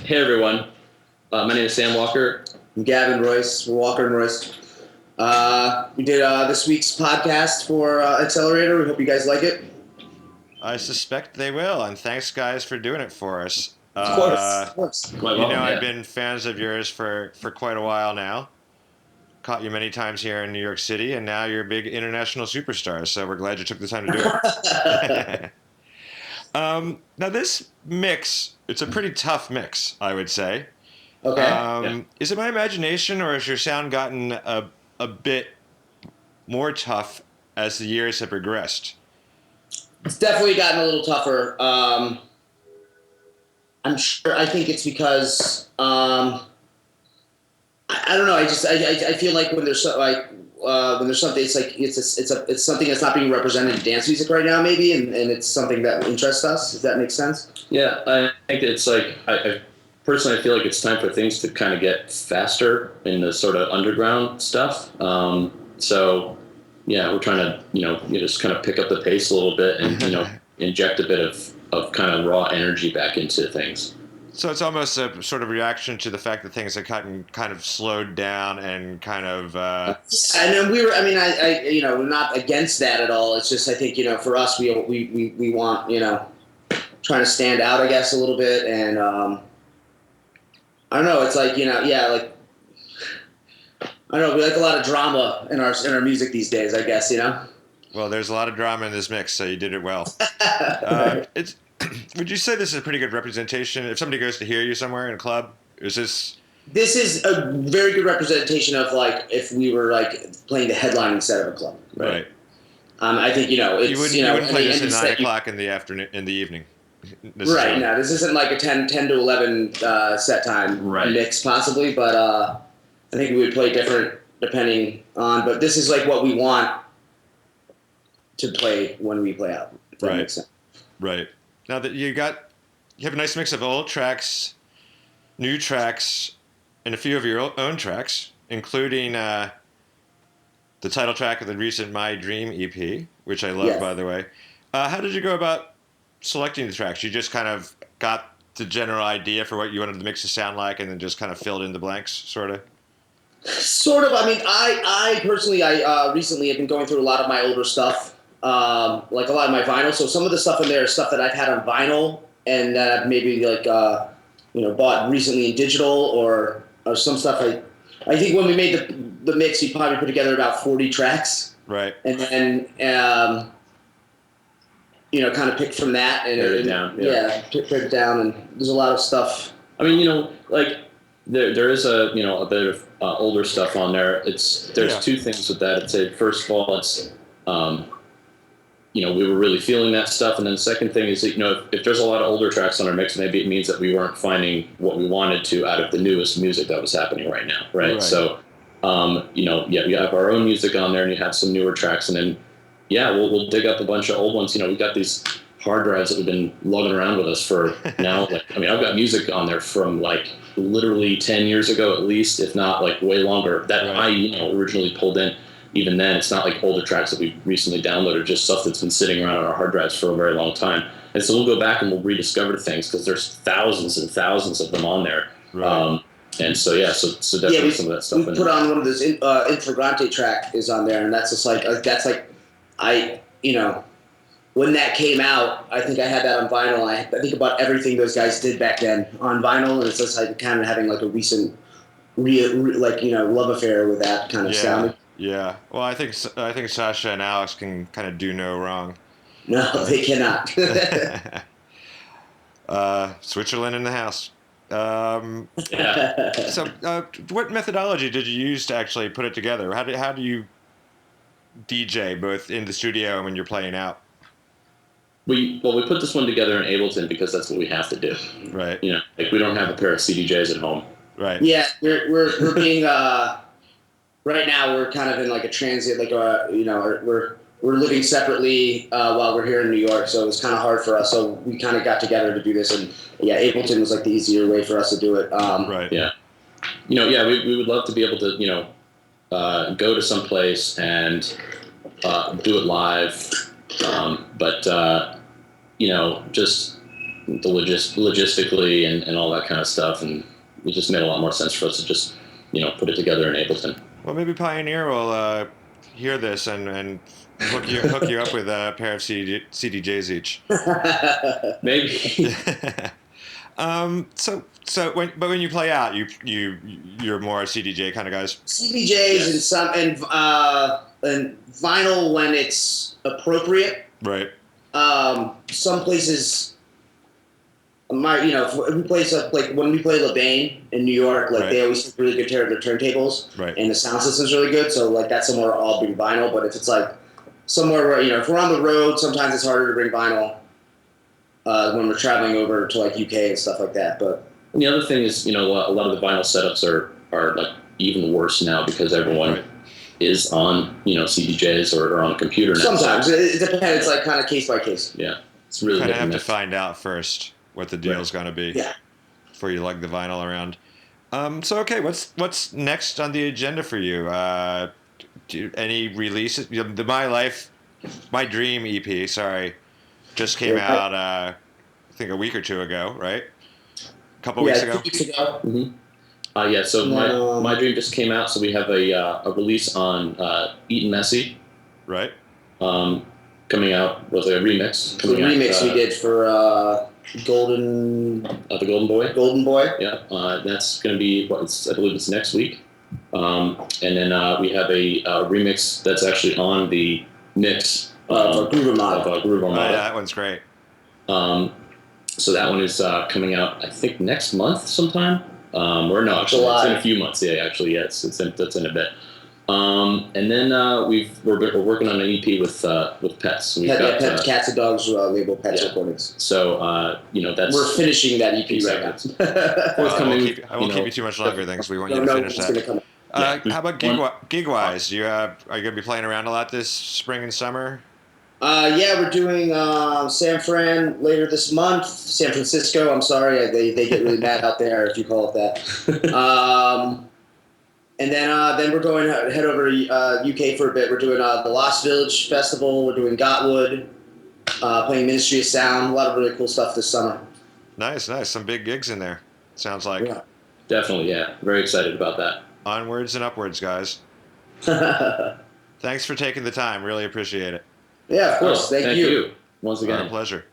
Hey everyone, my name is Sam Walker. I'm Gavin Royce. We're Walker Royce. We did this week's podcast for Accelerator. We hope you guys like it. I suspect they will, and thanks guys for doing it for us. Of course. Quite welcome, I've been fans of yours for quite a while now. Caught you many times here in New York City, and now you're a big international superstar, so we're glad you took the time to do it. Now this mix, it's a pretty tough mix, I would say. Okay. Is it my imagination, or has your sound gotten a bit more tough as the years have progressed? It's definitely gotten a little tougher. I'm sure. I think it's because I don't know. I feel like when there's when there's something, it's something that's not being represented in dance music right now, maybe, and it's something that interests us. Does that make sense? Yeah, I think it's like I personally feel like it's time for things to kind of get faster in the sort of underground stuff. So yeah, we're trying to just kind of pick up the pace a little bit and inject a bit of kind of raw energy back into things. So it's almost a sort of reaction to the fact that things have kind of slowed down and kind of. And then we're not against that at all. It's just I think for us we want trying to stand out, I guess, a little bit, and I don't know. It's like I don't know. We like a lot of drama in our music these days, I guess. Well, there's a lot of drama in this mix, so you did it well. Would you say this is a pretty good representation? If somebody goes to hear you somewhere in a club, is this? This is a very good representation of like if we were like playing the headlining set of a club. Right. I think it's you wouldn't play this at 9 o'clock in the afternoon, in the evening. Right. No, this isn't like a 10 to 11 set time mix possibly, but I think we would play different depending on. But this is like what we want to play when we play out. If that makes sense. Right. Now that you have a nice mix of old tracks, new tracks, and a few of your own tracks, including the title track of the recent My Dream EP, which I love, by the way. How did you go about selecting the tracks? You just kind of got the general idea for what you wanted the mix to sound like, and then just kind of filled in the blanks, sort of? Sort of. I mean, I personally, recently have been going through a lot of my older stuff. Like a lot of my vinyl. So some of the stuff in there is stuff that I've had on vinyl and that I've maybe bought recently in digital or some stuff. I think when we made the mix, we probably put together about 40 tracks. Right. And then, kind of picked from that and Put it down. Yeah. Put it down. And there's a lot of stuff. I mean, there is a bit of older stuff on there. There's two things with that. I'd say first of all, it's we were really feeling that stuff. And then the second thing is that, if there's a lot of older tracks on our mix, maybe it means that we weren't finding what we wanted to out of the newest music that was happening right now. Right. So, we have our own music on there and you have some newer tracks and then, we'll dig up a bunch of old ones. We've got these hard drives that we've been lugging around with us for now. I've got music on there from literally 10 years ago, at least, if not way longer that I, originally pulled in. Even then, it's not like older tracks that we recently downloaded, just stuff that's been sitting around on our hard drives for a very long time. And so we'll go back and we'll rediscover things because there's thousands and thousands of them on there. Right. And so definitely some of that stuff. We put on one of those Infragrante track is on there, and that's just when that came out, I think I had that on vinyl. I think about everything those guys did back then on vinyl, and it's just kind of having a recent, love affair with that kind of sound. Yeah. Well, I think Sasha and Alex can kind of do no wrong. No, they cannot. Switzerland in the house. So, what methodology did you use to actually put it together? How do you DJ both in the studio and when you're playing out? We put this one together in Ableton because that's what we have to do. Right. We don't have a pair of CDJs at home. Right. Yeah, we're being right now we're kind of in a transit, we're living separately while we're here in New York, so it was kind of hard for us. So we kind of got together to do this, and Ableton was the easier way for us to do it. Right. Yeah. We would love to be able to go to some place and do it live, but just logistically and all that kind of stuff, and it just made a lot more sense for us to just put it together in Ableton. Well, maybe Pioneer will hear this and hook you up with a pair of CDJs each. Maybe. So when you play out, you're more CDJ kind of guys. CDJs Yes. and vinyl when it's appropriate. Right. Some places, if we play stuff like when we play LeBain in New York, like Right. they always take really good care of their turntables, Right. and the sound system's really good. So like that's somewhere I'll bring vinyl. But if it's like somewhere where if we're on the road, sometimes it's harder to bring vinyl when we're traveling over to like UK and stuff like that. But And the other thing is, a lot of the vinyl setups are like even worse now because everyone Right. is on, CDJs or on a computer now. sometimes it depends. It's like kind of case by case. Yeah, it's really Kind of hit have and to miss. find out first what the deal's going to be. Yeah. Before you lug the vinyl around. So okay, what's next on the agenda for you? Any releases? My Dream EP. Sorry, just came out. I think a week or two ago, right? A couple weeks ago. 2 weeks ago. Mm-hmm. So my Dream just came out. So we have a release on Eatin' Messy. Right. Coming out was a remix. The remix we did for the Golden Boy. Golden Boy. Yeah, that's going to be I believe it's next week. And then we have a remix that's actually on the mix Of Groove Armada. of Groove Oh, Armada. yeah, that one's great. So that one is coming out, I think, next month sometime. Or no, actually, July. it's in a few months. Yeah, actually, yes, that's in a bit. And then we're working on an EP with Pets. We've got Pets, Cats and Dogs label Pets yeah. Recordings. So that's We're finishing that EP Exactly. right now. Forthcoming, I won't keep you too much longer, then, because we want you No, to no, finish it's that. gonna come. How about gig-wise? Are you going to be playing around a lot this spring and summer? Yeah, we're doing San Fran later this month. San Francisco. I'm sorry, they get really mad out there if you call it that. And then we're going head over to UK for a bit. We're doing the Lost Village Festival. We're doing Gotwood, playing Ministry of Sound. A lot of really cool stuff this summer. Nice. Some big gigs in there. Sounds like. Yeah. definitely, yeah, very excited about that. Onwards and upwards, guys. Thanks for taking the time. Really appreciate it. Yeah, of course. Thank you. Once again. Our pleasure.